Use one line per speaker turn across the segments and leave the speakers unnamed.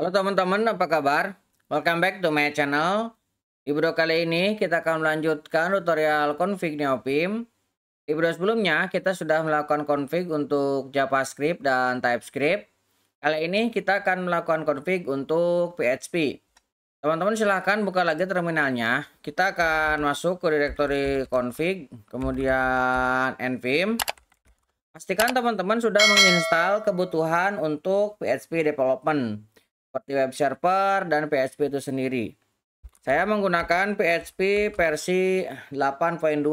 Halo teman-teman, apa kabar? Welcome back to my channel. Di video kali ini kita akan melanjutkan tutorial config Neopim. Di video sebelumnya kita sudah melakukan config untuk JavaScript dan TypeScript. Kali ini kita akan melakukan config untuk PHP. Teman-teman silahkan buka lagi terminalnya. Kita akan masuk ke direktori config, kemudian npm. Pastikan teman-teman sudah menginstal kebutuhan untuk PHP development seperti web server dan PHP itu sendiri. Saya menggunakan PHP versi 8.2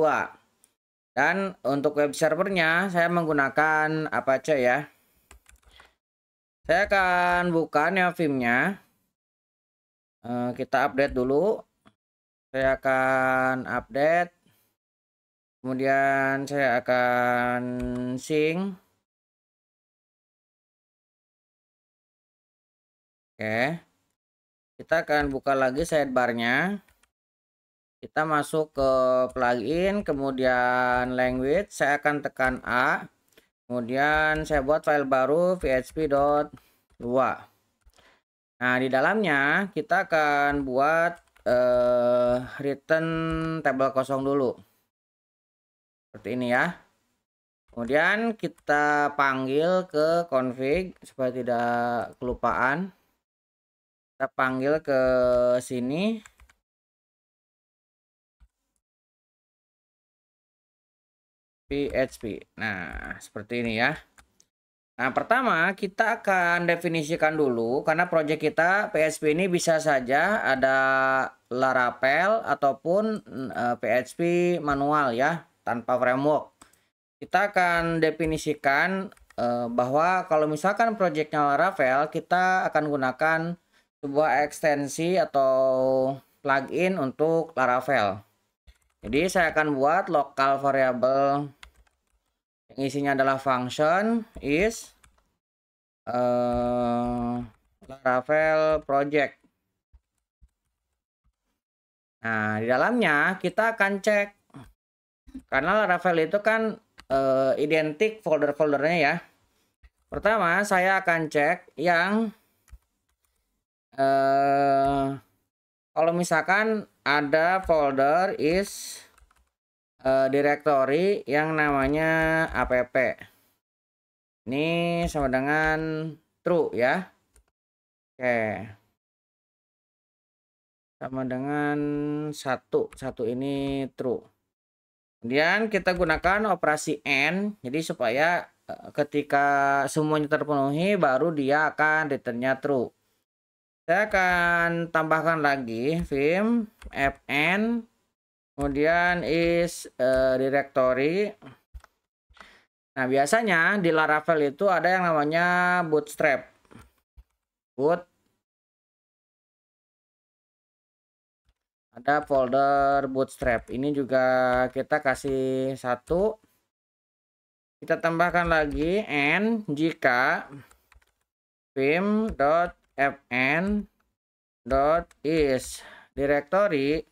dan untuk web servernya saya menggunakan Apache ya. Saya akan buka Neopim-nya. Kita update dulu. Saya akan update. Kemudian saya akan sync. Oke. Kita akan buka lagi sidebar-nya. Kita masuk ke plugin, kemudian language, saya akan tekan A. Kemudian saya buat file baru php.2. Nah, di dalamnya kita akan buat return table kosong dulu. Seperti ini ya. Kemudian kita panggil ke config supaya tidak kelupaan. Kita panggil ke sini. PHP. Nah, seperti ini ya. Nah, pertama kita akan definisikan dulu karena project kita PHP ini bisa saja ada Laravel ataupun PHP manual ya, tanpa framework. Kita akan definisikan bahwa kalau misalkan projectnya Laravel, kita akan gunakan sebuah ekstensi atau plugin untuk Laravel. Jadi saya akan buat local variable yang isinya adalah function is Laravel project. Nah, di dalamnya kita akan cek karena Laravel itu kan identik folder-foldernya ya. Pertama saya akan cek yang kalau misalkan ada folder is directory yang namanya app. Ini sama dengan true ya. Oke. Sama dengan satu ini true. Kemudian kita gunakan operasi AND. Jadi supaya ketika semuanya terpenuhi baru dia akan returnnya true. Saya akan tambahkan lagi vim fn kemudian is directory. Nah, biasanya di Laravel itu ada yang namanya bootstrap. Ada folder bootstrap. Ini juga kita kasih satu. Kita tambahkan lagi and jika vim.fn.is directory.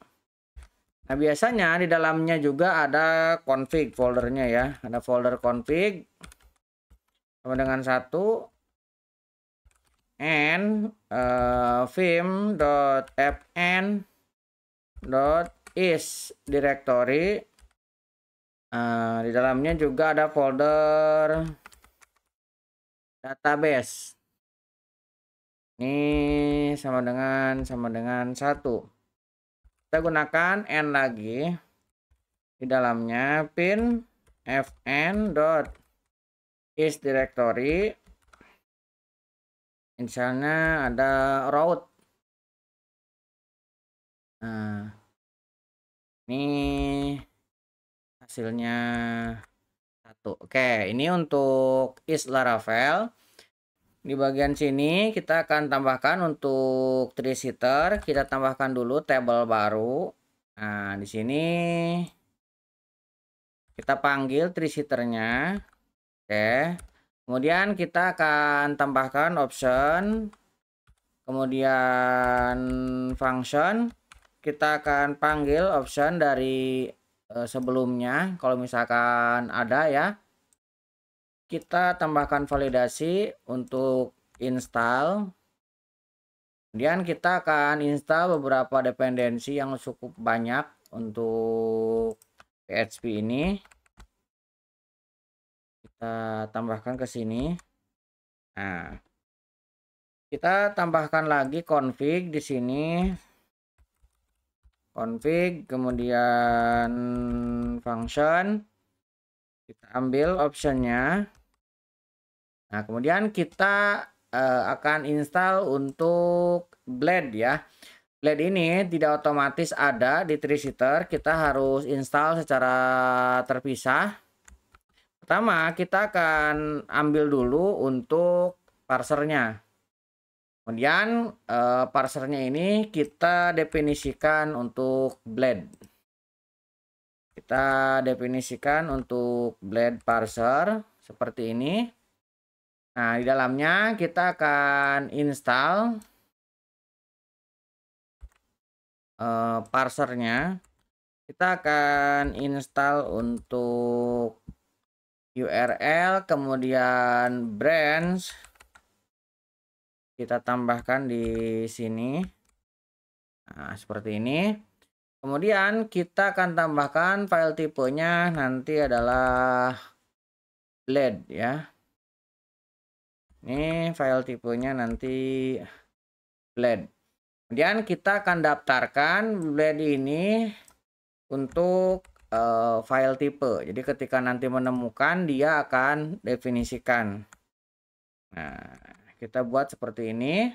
Nah, biasanya di dalamnya juga ada config foldernya ya. Ada folder config sama dengan satu and vim.fn.is directory. Di dalamnya juga ada folder database. Ini sama dengan satu. Kita gunakan n lagi. Di dalamnya pin fn.is directory. Misalnya ada route. Nah, ini hasilnya satu. Oke, ini untuk is Laravel. Di bagian sini kita akan tambahkan untuk tree sitter, kita tambahkan dulu table baru. Nah, di sini kita panggil tree sitternya. Oke. Kemudian kita akan tambahkan option, kemudian function. Kita akan panggil option dari sebelumnya kalau misalkan ada ya. Kita tambahkan validasi untuk install. Kemudian kita akan install beberapa dependensi yang cukup banyak untuk PHP ini. Kita tambahkan ke sini. Nah, kita tambahkan lagi config di sini. Config, kemudian function. Kita ambil optionnya. Nah, kemudian kita akan install untuk blade ya. Blade ini tidak otomatis ada di TreeSetter, kita harus install secara terpisah. Pertama, kita akan ambil dulu untuk parsernya. Kemudian parsernya ini kita definisikan untuk blade. Kita definisikan untuk blade parser seperti ini. Nah, di dalamnya kita akan install parsernya. Kita akan install untuk URL, kemudian branch. Kita tambahkan di sini. Nah, seperti ini. Kemudian kita akan tambahkan file tipenya nanti adalah blade ya. Ini file tipenya nanti blade. Kemudian kita akan daftarkan blade ini untuk file tipe. Jadi ketika nanti menemukan dia akan definisikan. Nah, kita buat seperti ini.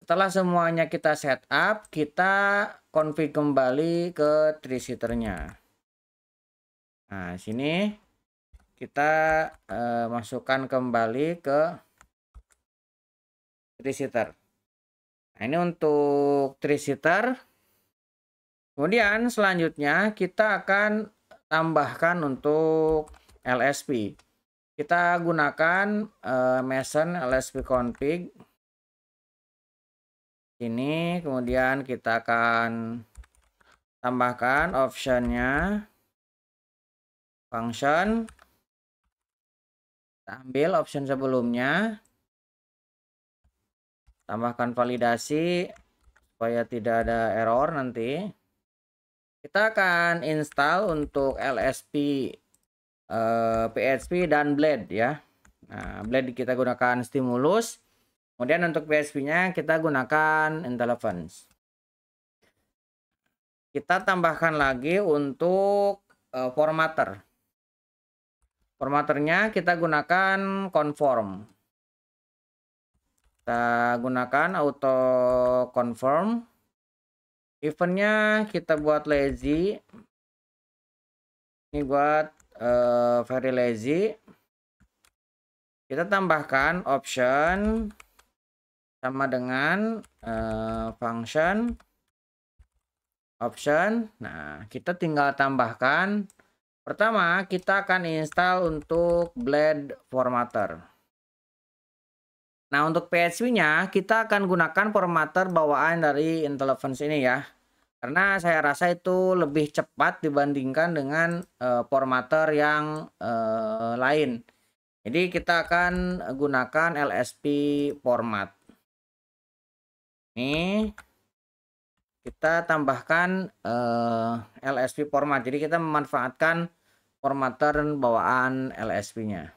Setelah semuanya kita setup, kita config kembali ke TreeSetter-nya. Nah, sini kita masukkan kembali ke TreeSetter. Nah, ini untuk TreeSetter. Kemudian selanjutnya kita akan tambahkan untuk LSP. Kita gunakan Mason LSP config. Ini kemudian kita akan tambahkan optionnya function. Kita ambil option sebelumnya. Tambahkan validasi supaya tidak ada error nanti. Kita akan install untuk LSP, PHP dan blade ya. Nah, blade kita gunakan stimulus. Kemudian untuk PHP-nya kita gunakan IntelliFans. Kita tambahkan lagi untuk formatter. Formatternya kita gunakan conform. Kita gunakan auto confirm. Eventnya kita buat lazy. Ini buat very lazy. Kita tambahkan option sama dengan function option. Nah, kita tinggal tambahkan. Pertama, kita akan install untuk blade formatter. Nah, untuk PHP-nya kita akan gunakan formatter bawaan dari IntelliFans ini ya. Karena saya rasa itu lebih cepat dibandingkan dengan formatter yang lain. Jadi kita akan gunakan LSP format. Ini kita tambahkan LSP format. Jadi kita memanfaatkan formatter bawaan LSP-nya.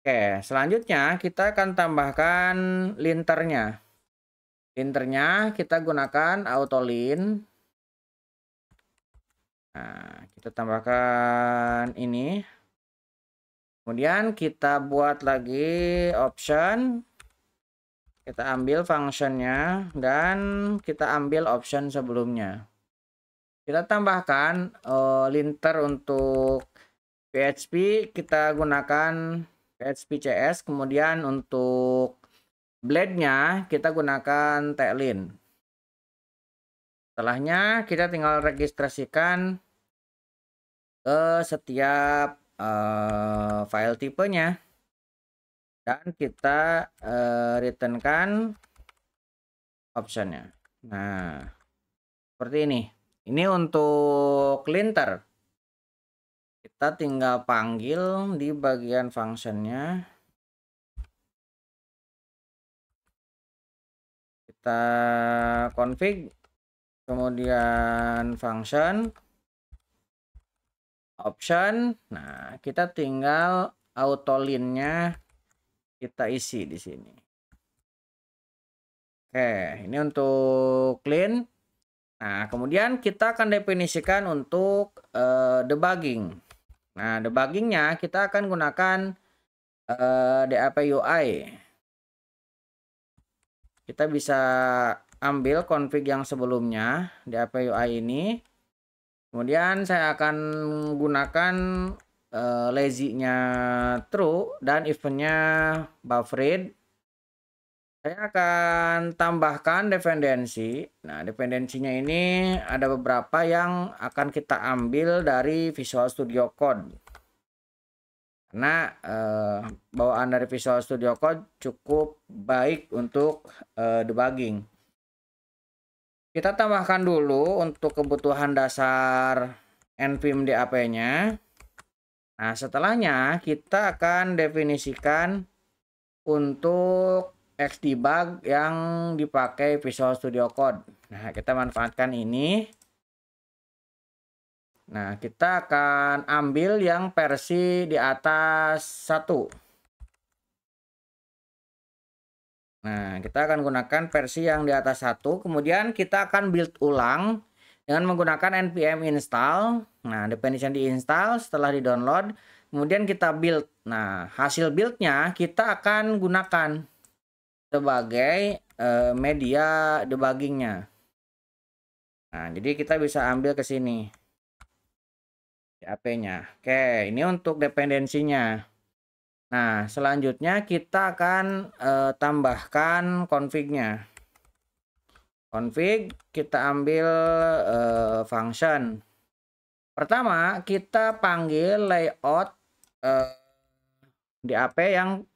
Oke, selanjutnya kita akan tambahkan linternya. Linternya kita gunakan autolin. Nah, kita tambahkan ini. Kemudian kita buat lagi option. Kita ambil functionnya dan kita ambil option sebelumnya. Kita tambahkan linter untuk PHP. Kita gunakan PHP CS, kemudian untuk blade-nya kita gunakan Tailwind. Setelahnya kita tinggal registrasikan ke setiap file tipenya dan kita returnkan optionnya. Nah, seperti ini. Ini untuk linter. Kita tinggal panggil di bagian functionnya. kita config, kemudian function, option. Nah, kita tinggal auto line-nya kita isi di sini. Oke, ini untuk clean. Nah, kemudian kita akan definisikan untuk debugging. Nah, debuggingnya kita akan gunakan DAP UI. Kita bisa ambil config yang sebelumnya DAP UI ini. Kemudian saya akan gunakan lazy-nya true dan event-nya buffered. Saya akan tambahkan dependensi. Nah, dependensinya ini ada beberapa yang akan kita ambil dari Visual Studio Code. Karena bawaan dari Visual Studio Code cukup baik untuk debugging. Kita tambahkan dulu untuk kebutuhan dasar npm DAP-nya. Nah, setelahnya kita akan definisikan untuk Xdebug yang dipakai Visual Studio Code. Nah, kita manfaatkan ini. Nah, kita akan ambil yang versi di atas 1. Nah, kita akan gunakan versi yang di atas 1. Kemudian kita akan build ulang dengan menggunakan npm install. Nah, dependensi diinstal setelah di-download. Kemudian kita build. Nah, hasil build-nya kita akan gunakan sebagai media debuggingnya. Nah, jadi kita bisa ambil ke sini DAP-nya. Oke, ini untuk dependensinya. Nah, selanjutnya kita akan tambahkan config-nya. Config, kita ambil function. Pertama, kita panggil layout DAP yang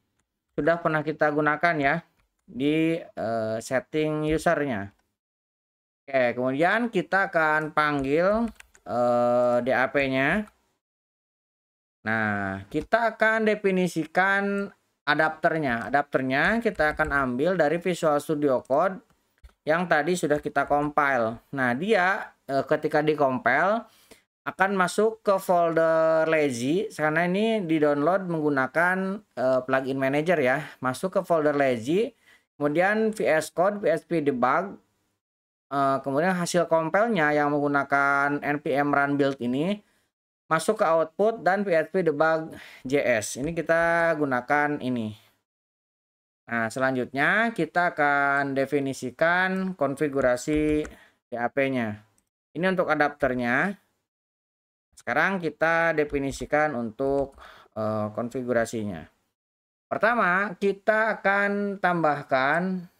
sudah pernah kita gunakan ya di setting usernya. Oke, kemudian kita akan panggil DAP-nya. Nah, kita akan definisikan adapternya. Adapternya kita akan ambil dari Visual Studio Code yang tadi sudah kita compile. Nah, dia ketika di-compile akan masuk ke folder lazy karena ini di-download menggunakan plugin manager ya. Masuk ke folder lazy, kemudian VS Code, PHP debug, kemudian hasil compile-nya yang menggunakan npm run build ini masuk ke output dan PHP debug JS. Ini kita gunakan ini. Nah, selanjutnya kita akan definisikan konfigurasi DAP-nya. Ini untuk adapternya. Sekarang kita definisikan untuk konfigurasinya. Pertama, kita akan tambahkan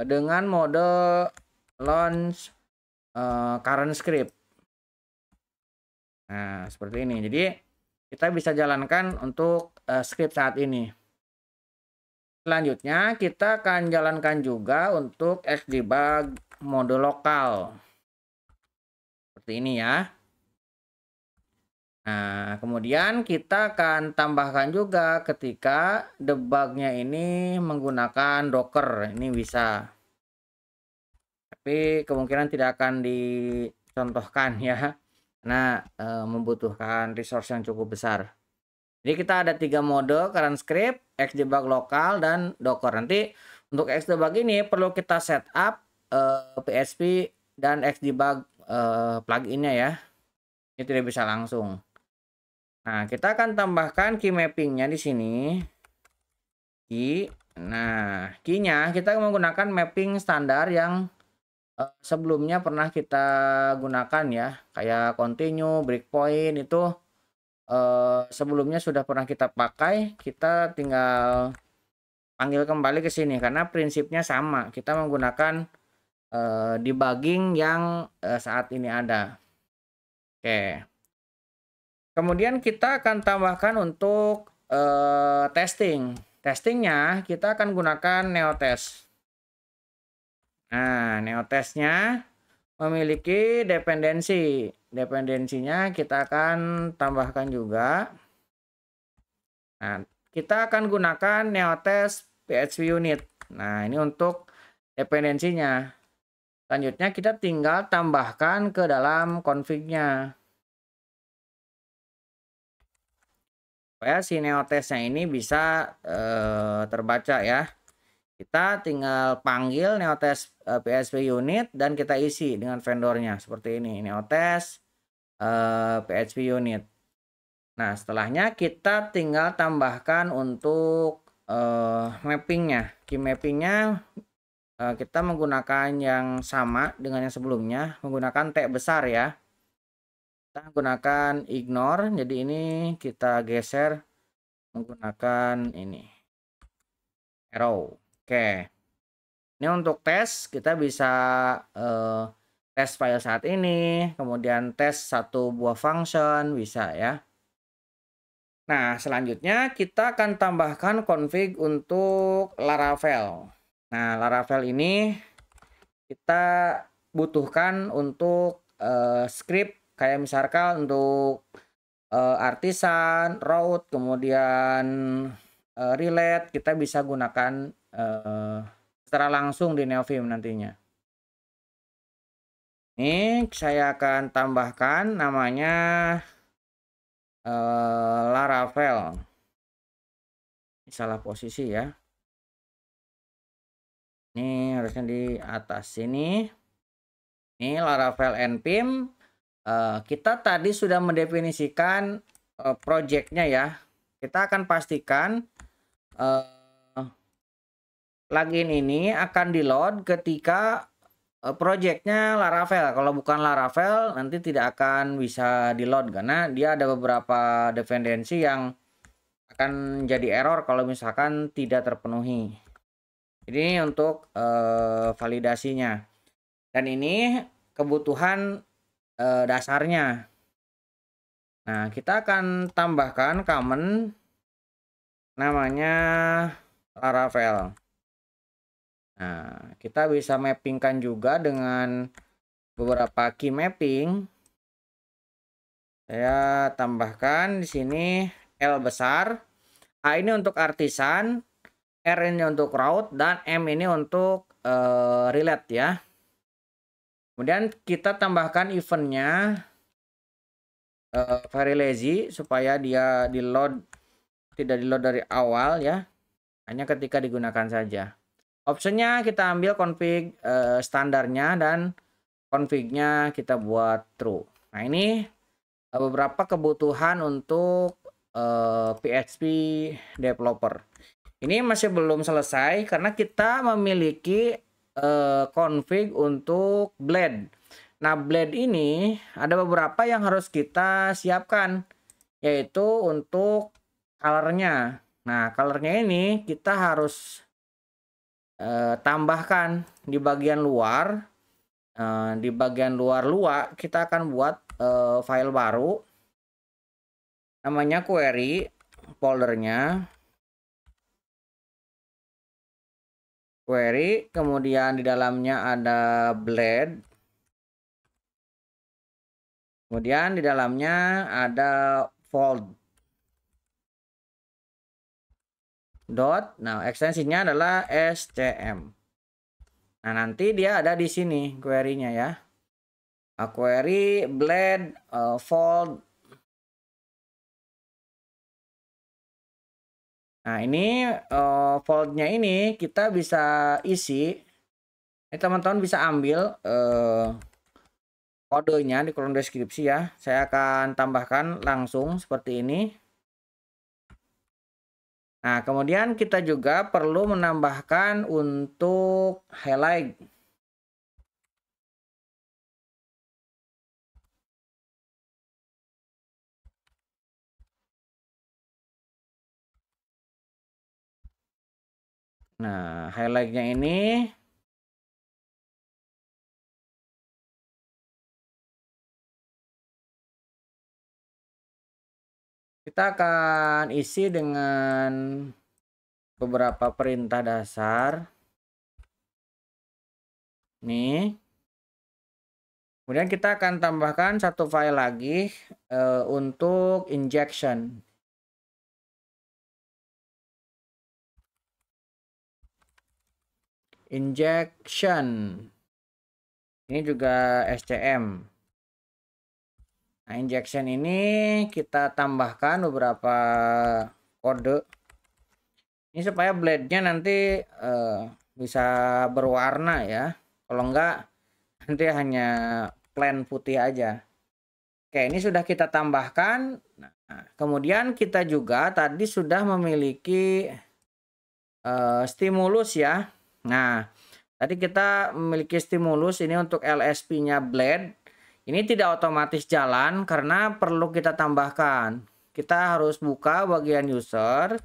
dengan mode launch current script. Nah, seperti ini. Jadi, kita bisa jalankan untuk script saat ini. Selanjutnya, kita akan jalankan juga untuk Xdebug mode lokal. Seperti ini ya. Nah, kemudian kita akan tambahkan juga ketika debugnya ini menggunakan Docker. Ini bisa. Tapi kemungkinan tidak akan dicontohkan ya. Karena membutuhkan resource yang cukup besar. Jadi kita ada 3 mode, current script, Xdebug lokal, dan Docker. Nanti untuk Xdebug ini perlu kita setup PHP dan Xdebug pluginnya ya. Ini tidak bisa langsung. Nah, kita akan tambahkan key mappingnya di sini. Key. Nah, key-nya kita menggunakan mapping standar yang sebelumnya pernah kita gunakan ya. Kayak continue, breakpoint itu sebelumnya sudah pernah kita pakai. Kita tinggal panggil kembali ke sini karena prinsipnya sama. Kita menggunakan debugging yang saat ini ada. Oke. Kemudian kita akan tambahkan untuk testing. Testingnya kita akan gunakan neotest. Nah, neotestnya memiliki dependensi. Dependensinya kita akan tambahkan juga. Nah, kita akan gunakan neotest PHP unit. Nah, ini untuk dependensinya. Selanjutnya kita tinggal tambahkan ke dalam config-nya. Supaya si neotestnya ini bisa terbaca ya. Kita tinggal panggil neotest PHP unit dan kita isi dengan vendornya seperti ini, neotest PHP unit. Nah, setelahnya kita tinggal tambahkan untuk mappingnya. Key mappingnya kita menggunakan yang sama dengan yang sebelumnya, menggunakan T besar ya. Kita gunakan ignore, jadi ini kita geser menggunakan ini arrow. Oke, ini untuk tes kita bisa tes file saat ini, kemudian tes satu buah function bisa ya. Nah, selanjutnya kita akan tambahkan config untuk Laravel. Nah, Laravel ini kita butuhkan untuk script kayak misalkan untuk artisan, route, kemudian relate kita bisa gunakan secara langsung di Neovim nantinya. Ini saya akan tambahkan namanya Laravel. Ini salah posisi ya. Ini harusnya di atas sini. Ini Laravel npm. Kita tadi sudah mendefinisikan projectnya ya. Kita akan pastikan plugin ini akan di load ketika projectnya Laravel. Kalau bukan Laravel nanti tidak akan bisa di load karena dia ada beberapa dependensi yang akan jadi error kalau misalkan tidak terpenuhi. Ini untuk validasinya. Dan ini kebutuhan dasarnya. Nah, kita akan tambahkan common namanya Laravel. Nah, kita bisa mappingkan juga dengan beberapa key mapping. Saya tambahkan di sini L besar, A ini untuk artisan, R ini untuk route, dan M ini untuk relate ya. Kemudian kita tambahkan eventnya very lazy supaya dia di load tidak di load dari awal ya, hanya ketika digunakan saja. Optionnya kita ambil config standarnya dan confignya kita buat true. Nah, ini beberapa kebutuhan untuk PHP developer. Ini masih belum selesai karena kita memiliki config untuk blade. Nah, blade ini ada beberapa yang harus kita siapkan, yaitu untuk colornya. Nah, colornya ini kita harus tambahkan di bagian luar. Di bagian luar kita akan buat file baru namanya query, foldernya query, kemudian di dalamnya ada blade, kemudian di dalamnya ada fold dot. Nah, ekstensinya adalah scm. Nah, nanti dia ada di sini query-nya ya. Query blade fold. Nah, ini foldnya ini kita bisa isi. Ini teman-teman bisa ambil kodenya di kolom deskripsi ya. Saya akan tambahkan langsung seperti ini. Nah, kemudian kita juga perlu menambahkan untuk highlight. Nah, highlightnya ini kita akan isi dengan beberapa perintah dasar. Nih. Kemudian kita akan tambahkan satu file lagi untuk injection. injection. Ini juga SCM. Nah, injection ini kita tambahkan beberapa kode. Ini supaya blade-nya nanti bisa berwarna ya. Kalau enggak nanti hanya plain putih aja. Oke, ini sudah kita tambahkan. Nah, kemudian kita juga tadi sudah memiliki stimulus ya. Nah, tadi kita memiliki stimulus ini untuk LSP-nya blade. Ini tidak otomatis jalan karena perlu kita tambahkan. Kita harus buka bagian user,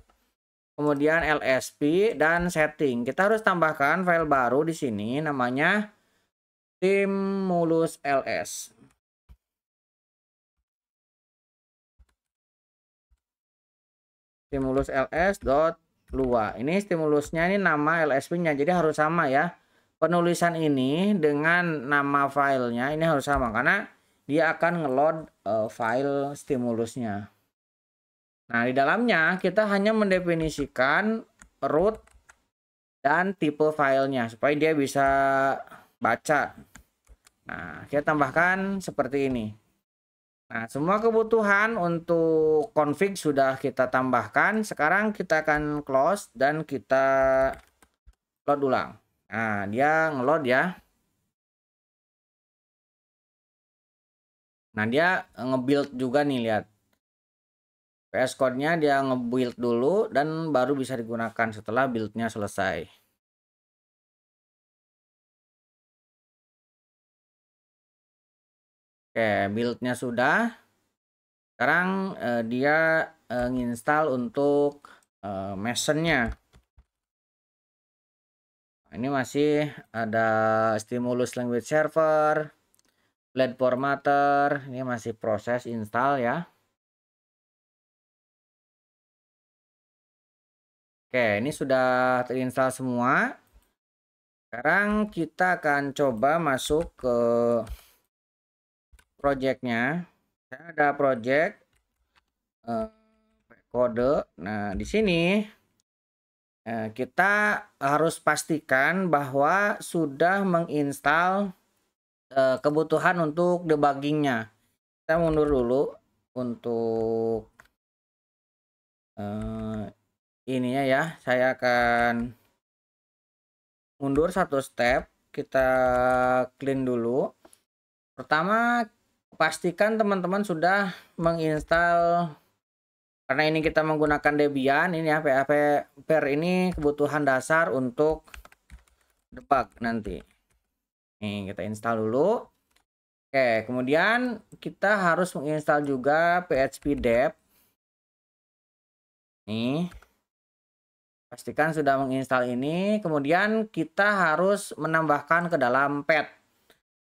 kemudian LSP dan setting. Kita harus tambahkan file baru di sini namanya stimulus ls. Stimulus ls.lua. Ini stimulusnya, ini nama LSP-nya, jadi harus sama ya. Penulisan ini dengan nama filenya ini harus sama karena dia akan ngeload file stimulusnya. Nah, di dalamnya kita hanya mendefinisikan root dan tipe filenya supaya dia bisa baca. Nah, kita tambahkan seperti ini. Nah, semua kebutuhan untuk config sudah kita tambahkan. Sekarang kita akan close dan kita load ulang. Nah, dia ngeload ya. Nah, dia nge-build juga nih, lihat. VS Code-nya dia nge-build dulu dan baru bisa digunakan setelah build-nya selesai. Oke, build-nya sudah. Sekarang dia nginstal untuk Mason-nya. Ini masih ada stimulus language server, blade formatter, ini masih proses install ya. Oke, ini sudah terinstall semua. Sekarang kita akan coba masuk ke projectnya. Ada project kode. Nah, di sini kita harus pastikan bahwa sudah menginstal kebutuhan untuk debuggingnya. Kita mundur dulu untuk ininya ya. Saya akan mundur satu step. Kita clean dulu. Pertama, pastikan teman-teman sudah menginstal. Karena ini kita menggunakan Debian, ini ya PHP per ini kebutuhan dasar untuk debug nanti. Nih, kita install dulu. Oke, kemudian kita harus menginstal juga PHP dev. Nih. Pastikan sudah menginstal ini, kemudian kita harus menambahkan ke dalam pad.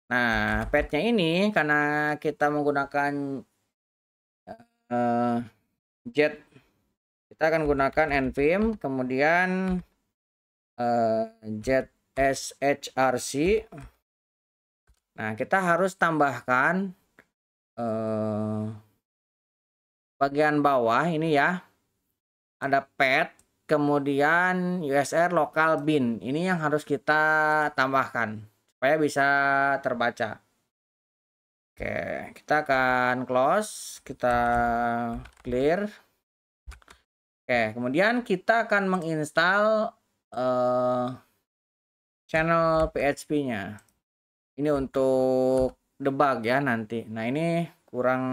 Nah, padnya ini karena kita menggunakan jet, kita akan gunakan nvim, kemudian jet shrc. Nah, kita harus tambahkan bagian bawah ini ya, ada pad, kemudian usr local bin. Ini yang harus kita tambahkan supaya bisa terbaca. Oke, kita akan close, kita clear. Oke, kemudian kita akan menginstal channel PHP-nya. Ini untuk debug ya nanti. Nah, ini kurang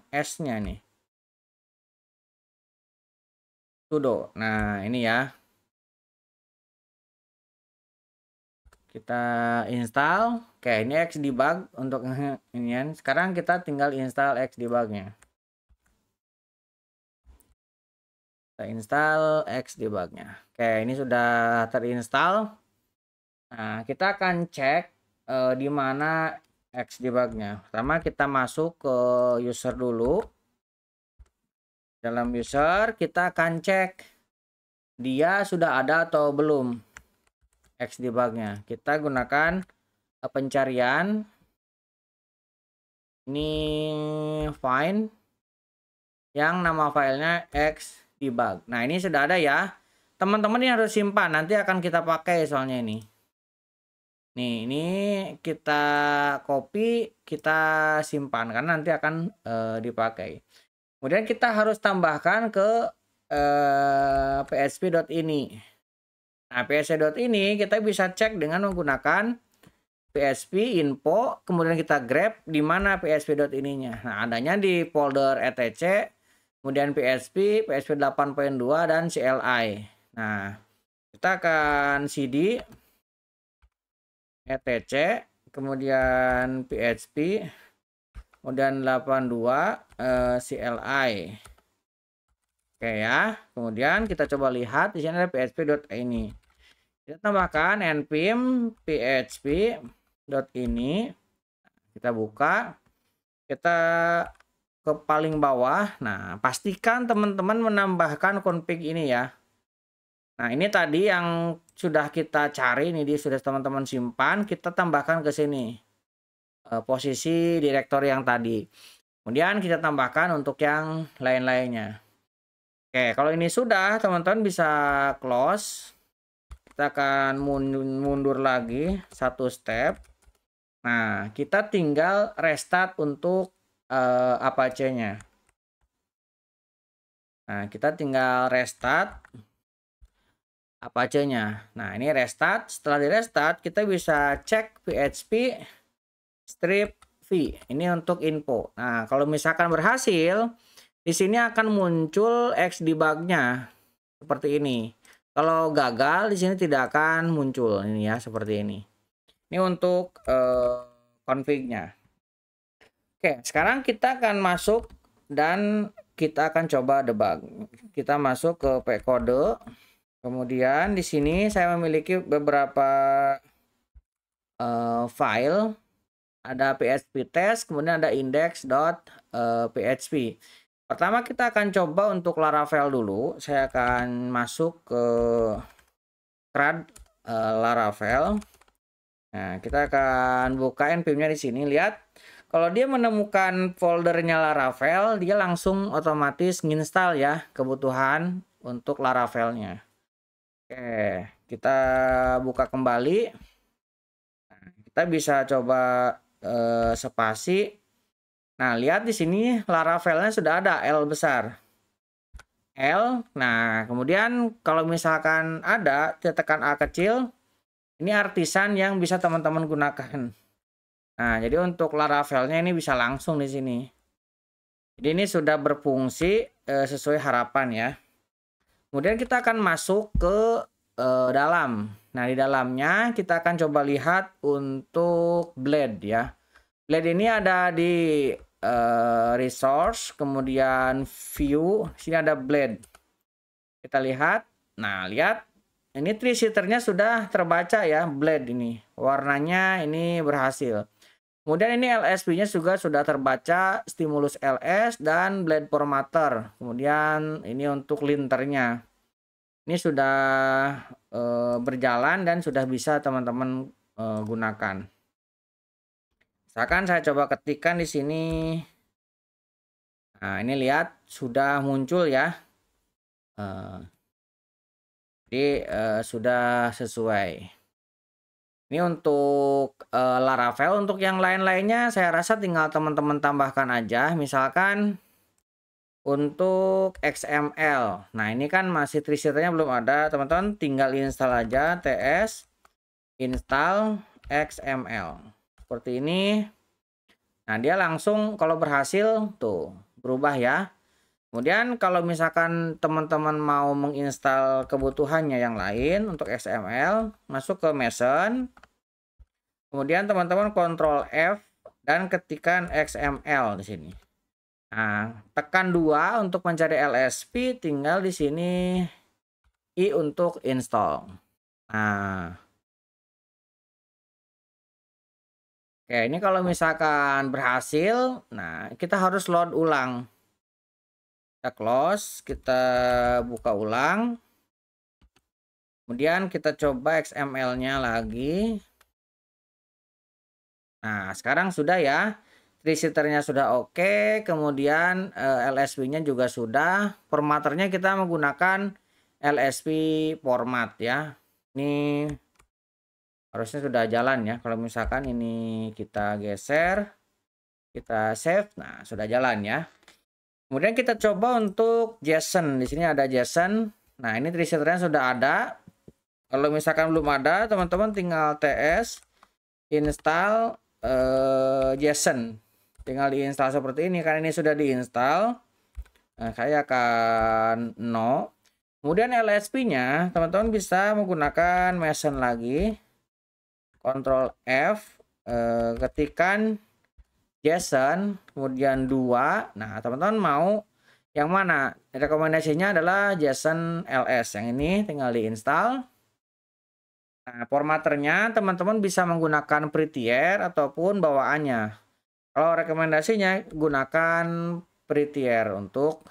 S-nya nih. Sudo. Nah, ini ya. Kita install. Oke, ini Xdebug untuk inian. Sekarang kita tinggal install Xdebug-nya. Kita install Xdebug-nya. Oke, ini sudah terinstall. Nah, kita akan cek di mana Xdebug-nya. Pertama kita masuk ke user dulu. Dalam user kita akan cek dia sudah ada atau belum Xdebug-nya. Kita gunakan pencarian. Ini find yang nama filenya Xdebug. Nah, ini sudah ada ya. Teman-teman ini harus simpan, nanti akan kita pakai soalnya ini. Nih, ini kita copy, kita simpan karena nanti akan dipakai. Kemudian kita harus tambahkan ke php.ini. Nah, php.ini kita bisa cek dengan menggunakan php info, kemudian kita grab di mana php.ininya. Nah, adanya di folder etc, kemudian php 8.2 dan CLI. Nah, kita akan cd etc, kemudian php, kemudian 82 CLI. Oke ya. Kemudian kita coba lihat di sini ada php.ini. Kita tambahkan npm php.ini. Kita buka. Kita ke paling bawah. Nah, pastikan teman-teman menambahkan config ini ya. Nah, ini tadi yang sudah kita cari, ini dia sudah teman-teman simpan, kita tambahkan ke sini. Posisi direktori yang tadi. Kemudian kita tambahkan untuk yang lain-lainnya. Oke, kalau ini sudah, teman-teman bisa close. Kita akan mundur lagi satu step. Nah, kita tinggal restart untuk Apache-nya. Nah, kita tinggal restart Apache-nya. Nah, ini restart. Setelah di restart, kita bisa cek php strip v. Ini untuk info. Nah, kalau misalkan berhasil, di sini akan muncul Xdebug-nya seperti ini. Kalau gagal, di sini tidak akan muncul. Ini ya, seperti ini. Ini untuk config-nya. Oke, sekarang kita akan masuk dan kita akan coba debug. Kita masuk ke pkode. Kemudian di sini saya memiliki beberapa file. Ada php test, kemudian ada index.php. Pertama kita akan coba untuk Laravel dulu. Saya akan masuk ke CRUD Laravel. Nah, kita akan buka npm-nya di sini. Lihat, kalau dia menemukan foldernya Laravel, dia langsung otomatis nginstal ya kebutuhan untuk Laravelnya. Oke, kita buka kembali. Nah, kita bisa coba spasi. Nah, lihat di sini Laravelnya sudah ada L besar. L. Nah, kemudian kalau misalkan ada, tekan A kecil. Ini artisan yang bisa teman-teman gunakan. Nah, jadi untuk Laravelnya ini bisa langsung di sini. Jadi ini sudah berfungsi sesuai harapan ya. Kemudian kita akan masuk ke dalam. Nah, di dalamnya kita akan coba lihat untuk blade ya. Blade ini ada di resource, kemudian view, sini ada blade. Kita lihat. Nah, lihat. Ini tree shooter-nya sudah terbaca ya, blade ini. Warnanya ini berhasil. Kemudian ini LSP-nya juga sudah terbaca, stimulus LS dan blade formatter. Kemudian ini untuk linternya. Ini sudah berjalan dan sudah bisa teman-teman gunakan. Misalkan saya coba ketikkan di sini. Nah, ini lihat sudah muncul ya. Jadi sudah sesuai. Ini untuk Laravel. Untuk yang lain-lainnya saya rasa tinggal teman-teman tambahkan aja. Misalkan untuk XML. Nah, ini kan masih tree-shooter-nya belum ada. Teman-teman tinggal install aja ts install XML. Seperti ini. Nah, dia langsung kalau berhasil tuh berubah ya. Kemudian kalau misalkan teman-teman mau menginstal kebutuhannya yang lain untuk XML, masuk ke Mason. Kemudian teman-teman Ctrl F dan ketikkan XML di sini. Nah, tekan 2 untuk mencari LSP, tinggal di sini I untuk install. Nah, oke, ini kalau misalkan berhasil, nah kita harus load ulang. Kita close, kita buka ulang. Kemudian kita coba XML-nya lagi. Nah, sekarang sudah ya. Tree-shooter-nya sudah oke, kemudian LSP-nya juga sudah. Formatternya kita menggunakan LSP format ya. Ini harusnya sudah jalan ya. Kalau misalkan ini kita geser, kita save, nah sudah jalan ya. Kemudian kita coba untuk JSON. Di sini ada JSON. Nah, ini tree-shooternya sudah ada. Kalau misalkan belum ada, teman-teman tinggal TS install JSON. Tinggal diinstal seperti ini, karena ini sudah diinstal. Nah, saya akan no. Kemudian LSP-nya, teman-teman bisa menggunakan Mason lagi. Ctrl F, ketikkan JSON, kemudian 2. Nah, teman-teman mau yang mana? Rekomendasinya adalah JSON LS. Yang ini tinggal diinstal. Nah, formatternya teman-teman bisa menggunakan prettier ataupun bawaannya. Kalau rekomendasinya gunakan prettier untuk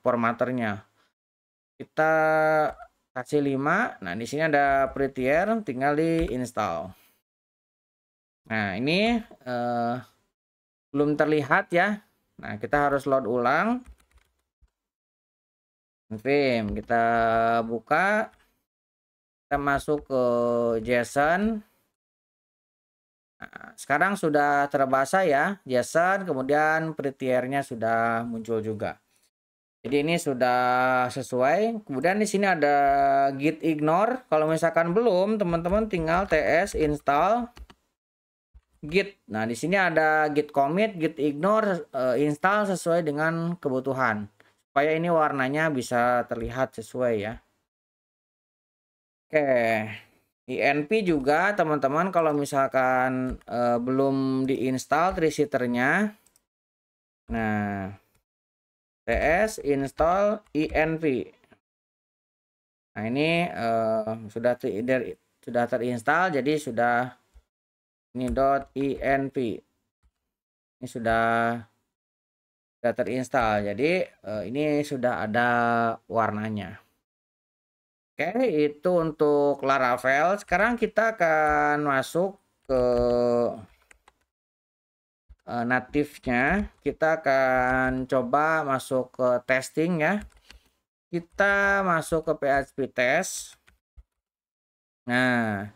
formatternya. Kita kasih 5. Nah, di sini ada prettier, tinggal diinstal. Nah, ini belum terlihat ya. Nah, kita harus load ulang. Film, kita buka. Kita masuk ke JSON. Nah, sekarang sudah terbasa ya JSON, kemudian prettier-nya sudah muncul juga. Jadi ini sudah sesuai. Kemudian di sini ada git ignore. Kalau misalkan belum, teman-teman tinggal ts install git. Nah, di sini ada git commit, git ignore, install sesuai dengan kebutuhan. Supaya ini warnanya bisa terlihat sesuai ya. Oke, INP juga teman-teman kalau misalkan belum diinstal tree-shooternya. Nah, ts install INP. Nah, ini sudah terinstall, jadi sudah ini .inp. Ini sudah terinstall. Jadi ini sudah ada warnanya. Oke, itu untuk Laravel. Sekarang kita akan masuk ke native-nya. Kita akan coba masuk ke testing ya. Kita masuk ke PHP test. Nah,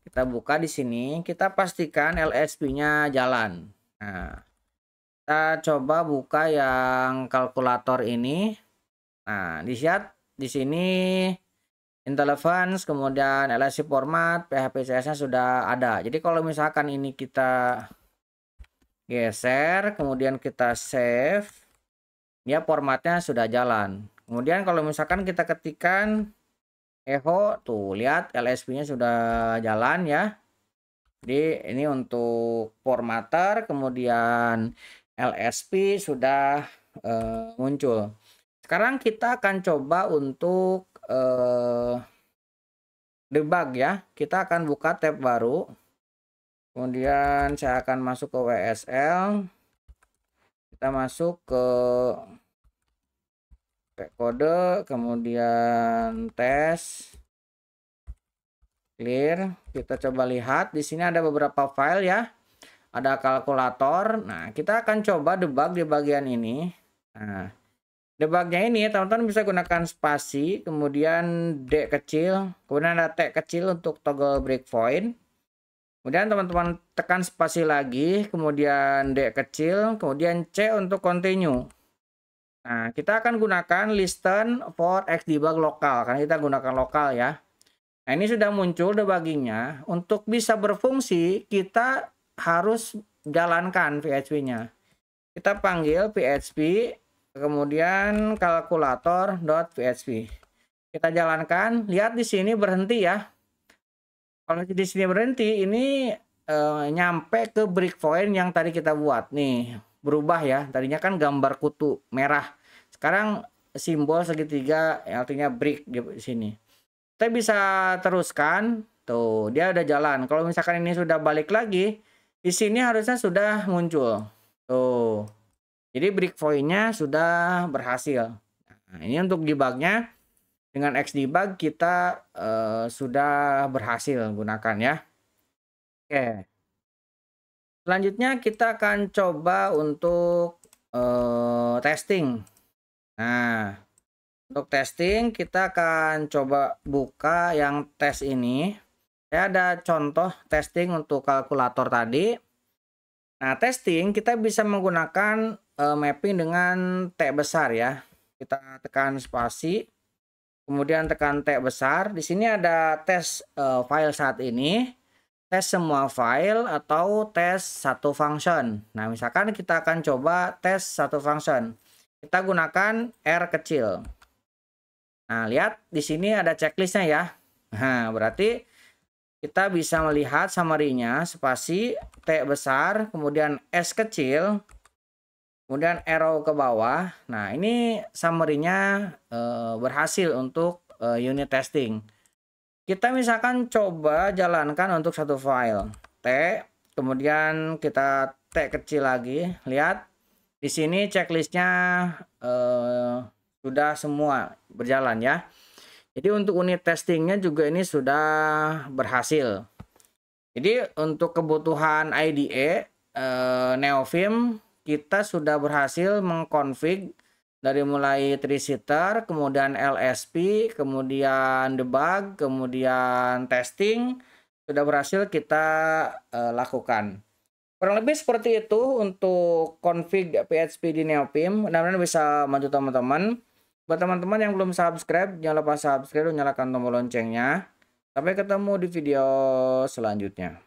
kita buka di sini. Kita pastikan LSP-nya jalan. Nah, kita coba buka yang kalkulator ini. Nah, dilihat di sini IntelliFans, kemudian LSP format, PHP CS-nya sudah ada. Jadi kalau misalkan ini kita geser, kemudian kita save, ya formatnya sudah jalan. Kemudian kalau misalkan kita ketikkan echo, tuh lihat LSP-nya sudah jalan ya. Jadi ini untuk formatter, kemudian LSP sudah muncul. Sekarang kita akan coba untuk debug ya. Kita akan buka tab baru. Kemudian saya akan masuk ke WSL. Kita masuk ke kode, kemudian tes. Clear. Kita coba lihat di sini ada beberapa file ya. Ada kalkulator. Nah, kita akan coba debug di bagian ini. Nah, debugnya ini teman-teman bisa gunakan spasi, kemudian D kecil, kemudian ada T kecil untuk toggle breakpoint. Kemudian teman-teman tekan spasi lagi, kemudian D kecil, kemudian C untuk continue. Nah, kita akan gunakan listen for xdebug lokal, karena kita gunakan lokal ya. Nah, ini sudah muncul debuggingnya. Untuk bisa berfungsi, kita harus jalankan PHP-nya. Kita panggil PHP, kemudian kalkulator.php. Kita jalankan, lihat di sini berhenti ya. Kalau di sini berhenti, ini nyampe ke breakpoint yang tadi kita buat. Nih, berubah ya. Tadinya kan gambar kutu merah. Sekarang simbol segitiga yang artinya break di sini. Kita bisa teruskan. Tuh, dia udah jalan. Kalau misalkan ini sudah balik lagi, di sini harusnya sudah muncul. Tuh. Jadi breakpoint-nya sudah berhasil. Nah, ini untuk debugnya dengan xdebug kita sudah berhasil gunakan ya. Oke. Selanjutnya kita akan coba untuk testing. Nah, untuk testing kita akan coba buka yang tes ini. Saya ada contoh testing untuk kalkulator tadi. Nah, testing kita bisa menggunakan mapping dengan T besar ya. Kita tekan spasi, kemudian tekan T besar. Di sini ada tes file saat ini, tes semua file atau tes satu function. Nah, misalkan kita akan coba tes satu function. Kita gunakan R kecil. Nah, lihat di sini ada checklistnya ya. Nah, berarti kita bisa melihat summary-nya, spasi, T besar, kemudian S kecil, kemudian arrow ke bawah. Nah, ini summary-nya berhasil untuk unit testing. Kita misalkan coba jalankan untuk satu file. T, kemudian kita T kecil lagi. Lihat, di sini checklist-nya sudah semua berjalan ya. Jadi untuk unit testingnya juga ini sudah berhasil. Jadi untuk kebutuhan IDE Neofim kita sudah berhasil mengkonfig dari mulai tree-sitter, kemudian LSP, kemudian debug, kemudian testing sudah berhasil kita lakukan. Kurang lebih seperti itu untuk config PHP di Neofim. Mudah-mudahan bisa membantu teman-teman. Buat teman-teman yang belum subscribe, jangan lupa subscribe dan nyalakan tombol loncengnya. Sampai ketemu di video selanjutnya.